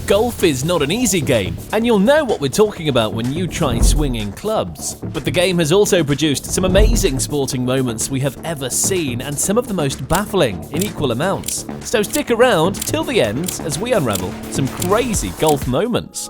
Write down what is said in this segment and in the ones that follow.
Golf is not an easy game, and you'll know what we're talking about when you try swinging clubs. But the game has also produced some amazing sporting moments we have ever seen, and some of the most baffling in equal amounts. So stick around till the end as we unravel some crazy golf moments.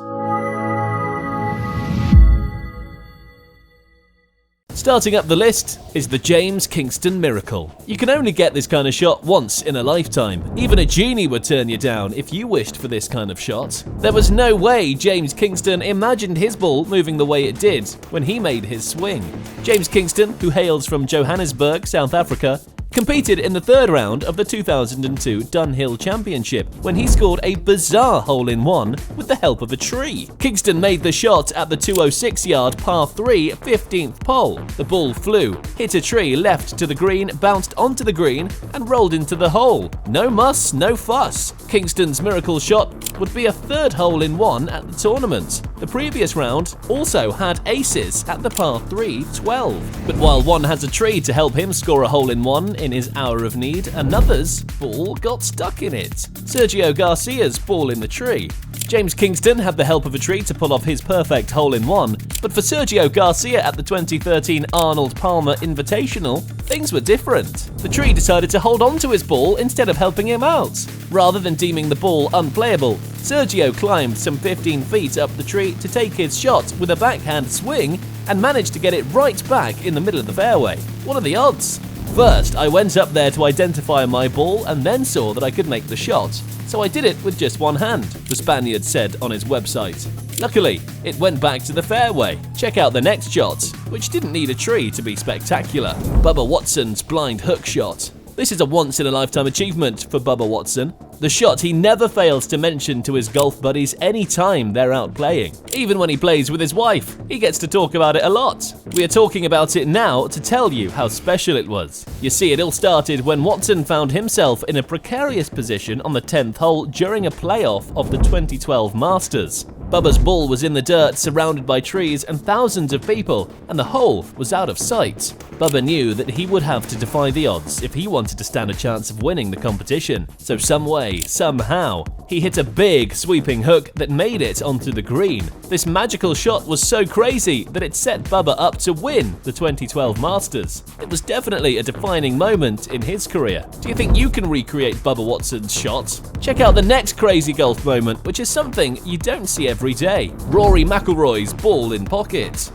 Starting up the list is the James Kingston Miracle. You can only get this kind of shot once in a lifetime. Even a genie would turn you down if you wished for this kind of shot. There was no way James Kingston imagined his ball moving the way it did when he made his swing. James Kingston, who hails from Johannesburg, South Africa, competed in the third round of the 2002 Dunhill Championship when he scored a bizarre hole-in-one with the help of a tree. Kingston made the shot at the 206-yard par 3 15th hole. The ball flew, hit a tree left to the green, bounced onto the green and rolled into the hole. No muss, no fuss. Kingston's miracle shot would be a third hole-in-one at the tournament. The previous round also had aces at the par 3 12. But while one has a tree to help him score a hole-in-one in his hour of need, another's ball got stuck in it. Sergio Garcia's ball in the tree. James Kingston had the help of a tree to pull off his perfect hole-in-one, but for Sergio Garcia at the 2013 Arnold Palmer Invitational, things were different. The tree decided to hold on to his ball instead of helping him out. Rather than deeming the ball unplayable, Sergio climbed some 15 feet up the tree to take his shot with a backhand swing and managed to get it right back in the middle of the fairway. What are the odds? First, I went up there to identify my ball and then saw that I could make the shot. So I did it with just one hand, the Spaniard said on his website. Luckily, it went back to the fairway. Check out the next shot, which didn't need a tree to be spectacular. Bubba Watson's blind hook shot. This is a once-in-a-lifetime achievement for Bubba Watson. The shot he never fails to mention to his golf buddies any time they're out playing. Even when he plays with his wife, he gets to talk about it a lot. We are talking about it now to tell you how special it was. You see, it all started when Watson found himself in a precarious position on the 10th hole during a playoff of the 2012 Masters. Bubba's ball was in the dirt, surrounded by trees and thousands of people, and the hole was out of sight. Bubba knew that he would have to defy the odds if he wanted to stand a chance of winning the competition. So some way, somehow, he hit a big sweeping hook that made it onto the green. This magical shot was so crazy that it set Bubba up to win the 2012 Masters. It was definitely a defining moment in his career. Do you think you can recreate Bubba Watson's shot? Check out the next crazy golf moment, which is something you don't see every day. Rory McIlroy's ball in pocket.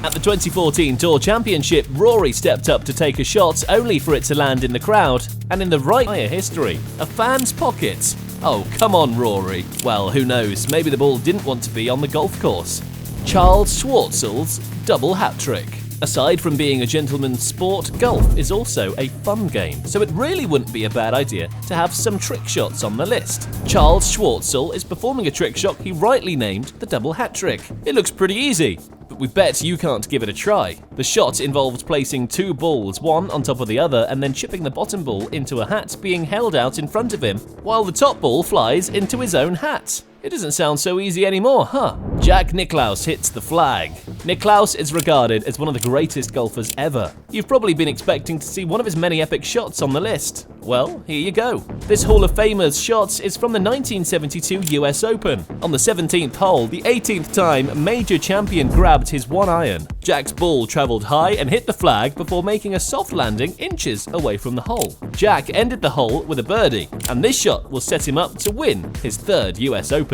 At the 2014 Tour Championship, Rory stepped up to take a shot only for it to land in the crowd and in the right history, a fan's pocket. Oh, come on, Rory. Well, who knows, maybe the ball didn't want to be on the golf course. Charles Schwartzel's double hat trick. Aside from being a gentleman's sport, golf is also a fun game, so it really wouldn't be a bad idea to have some trick shots on the list. Charles Schwartzel is performing a trick shot he rightly named the double hat trick. It looks pretty easy, but we bet you can't give it a try. The shot involved placing two balls, one on top of the other, and then chipping the bottom ball into a hat being held out in front of him, while the top ball flies into his own hat. It doesn't sound so easy anymore, huh? Jack Nicklaus hits the flag. Nicklaus is regarded as one of the greatest golfers ever. You've probably been expecting to see one of his many epic shots on the list. Well, here you go. This Hall of Famer's shot is from the 1972 US Open. On the 17th hole, the 18th time major champion grabbed his one iron. Jack's ball traveled high and hit the flag before making a soft landing inches away from the hole. Jack ended the hole with a birdie, and this shot will set him up to win his third US Open.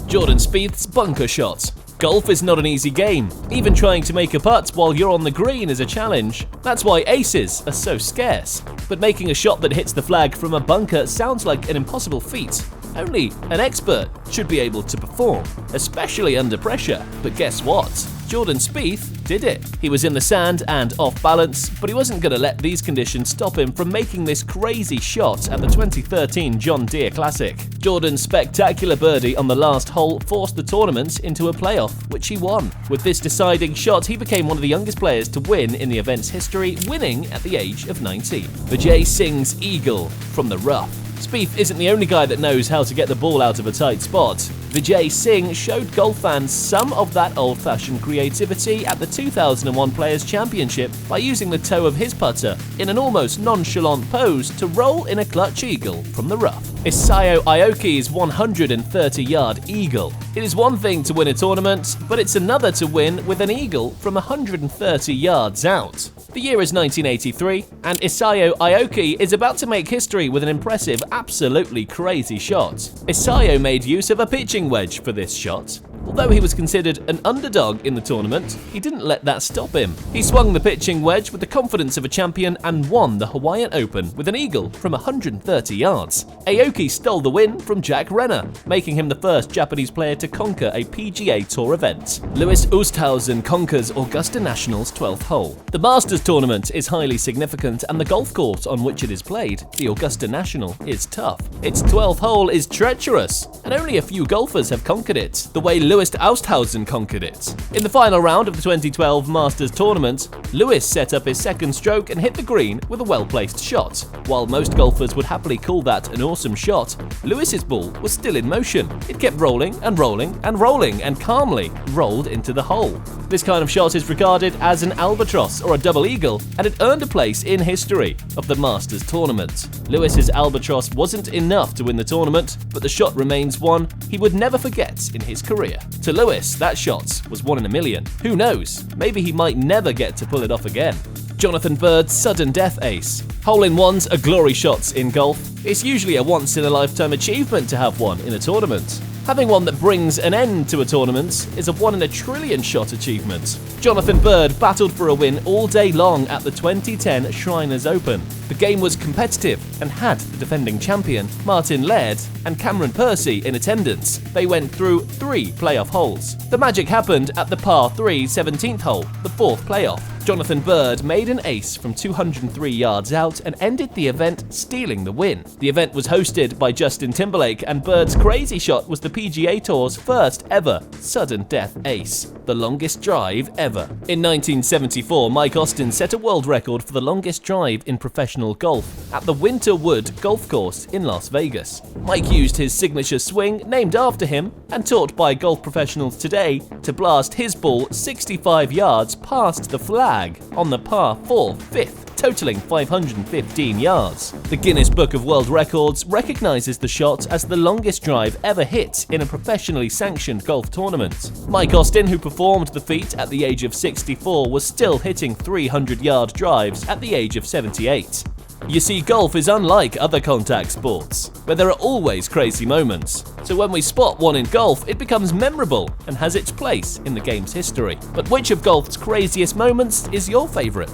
Jordan Spieth's bunker shot. Golf is not an easy game. Even trying to make a putt while you're on the green is a challenge. That's why aces are so scarce. But making a shot that hits the flag from a bunker sounds like an impossible feat. Only an expert should be able to perform, especially under pressure. But guess what? Jordan Spieth did it. He was in the sand and off balance, but he wasn't going to let these conditions stop him from making this crazy shot at the 2013 John Deere Classic. Jordan's spectacular birdie on the last hole forced the tournament into a playoff, which he won. With this deciding shot, he became one of the youngest players to win in the event's history, winning at the age of 19. Vijay Singh's eagle from the rough. Spieth isn't the only guy that knows how to get the ball out of a tight spot. Vijay Singh showed golf fans some of that old-fashioned creativity at the 2001 Players' Championship by using the toe of his putter in an almost nonchalant pose to roll in a clutch eagle from the rough. Isao Aoki's 130-yard eagle. It is one thing to win a tournament, but it's another to win with an eagle from 130 yards out. The year is 1983, and Isao Aoki is about to make history with an impressive, absolutely crazy shot. Isao made use of a pitching wedge for this shot. Although he was considered an underdog in the tournament, he didn't let that stop him. He swung the pitching wedge with the confidence of a champion and won the Hawaiian Open with an eagle from 130 yards. Aoki stole the win from Jack Renner, making him the first Japanese player to conquer a PGA Tour event. Louis Oosthuizen conquers Augusta National's 12th hole. The Masters tournament is highly significant, and the golf course on which it is played, the Augusta National, is tough. Its 12th hole is treacherous, and only a few golfers have conquered it the way Louis Oosthuizen conquered it. In the final round of the 2012 Masters tournament, Lewis set up his second stroke and hit the green with a well-placed shot. While most golfers would happily call that an awesome shot, Lewis's ball was still in motion. It kept rolling and rolling and rolling and calmly rolled into the hole. This kind of shot is regarded as an albatross or a double eagle, and it earned a place in history of the Masters tournament. Lewis's albatross wasn't enough to win the tournament, but the shot remains one he would never forget in his career. To Lewis, that shot was 1 in a million. Who knows? Maybe he might never get to pull it off again. Jonathan Bird's sudden death ace. Hole-in-ones are glory shots in golf. It's usually a once-in-a-lifetime achievement to have one in a tournament. Having one that brings an end to a tournament is a 1 in a trillion shot achievement. Jonathan Bird battled for a win all day long at the 2010 Shriners Open. The game was competitive and had the defending champion, Martin Laird, and Cameron Percy in attendance. They went through 3 playoff holes. The magic happened at the par 3 17th hole, the 4th playoff. Jonathan Bird made an ace from 203 yards out and ended the event stealing the win. The event was hosted by Justin Timberlake, and Bird's crazy shot was the PGA Tour's first ever sudden death ace, the longest drive ever. In 1974, Mike Austin set a world record for the longest drive in professional golf at the Winterwood Golf Course in Las Vegas. Mike used his signature swing, named after him and taught by golf professionals today, to blast his ball 65 yards past the flag on the par 4 5th, totaling 515 yards. The Guinness Book of World Records recognizes the shot as the longest drive ever hit in a professionally sanctioned golf tournament. Mike Austin, who performed the feat at the age of 64, was still hitting 300-yard drives at the age of 78. You see, golf is unlike other contact sports, where there are always crazy moments. So when we spot one in golf, it becomes memorable and has its place in the game's history. But which of golf's craziest moments is your favorite?